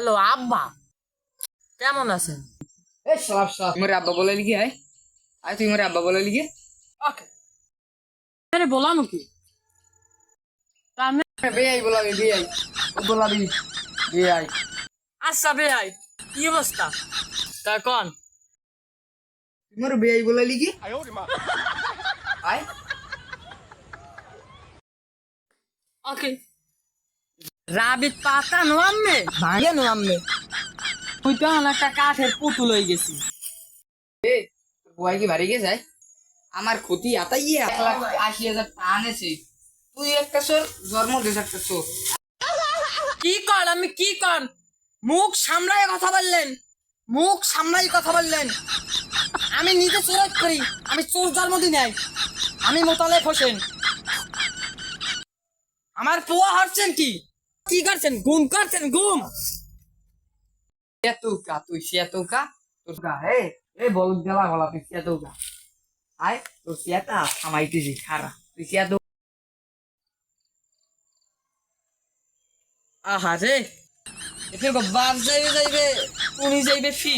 Hello আব্বা, কেমন আছেন? এই সালাম সালাম মোরে আব্বা বলে লিখি আয় আয় তুই মোরে আব্বা বলে লিখি ওকে, আরে বললাম কি বেয়াই বলাবি বেয়াই ও বলাবি বেয়াই আচ্ছা বেআই, কি অবস্থা তা কন? তুই মোরে বেয়াই বলে লিখি আয় ওকে, রাবিত পাতা নোয়াম্মে ভাঙে নোয়াম্মে তুই তো একটা কাঠের পুতুল হয়ে গেছি। এ বুয়াই কি বাড়ি গেছে আমার ক্ষতি আতাইয়ে 1,80,000 টাকা আনেছে তুই একটা সর জন্ম দিস একটা সর কি কর আমি কি কর, মুখ সামলায় কথা বললেন, মুখ সামলাই কথা বললেন। আমি নিজে চোরাত করি, আমি চোর জন্মদিন নাই, আমি মোতালেব হোসেন। আমার পোয়া হচ্ছেন কি কি করছেন, গুম করছেন গুম। সেতুকা তুই সেতুকা তোর গা হে এ বল গেলা গলা তুই সেতুকা আয় তোর সেটা থামাইতেছি খারা তুই সেতু আহা রে, এফের বাপ যাইবে যাইবে, উনি যাইবে ফি।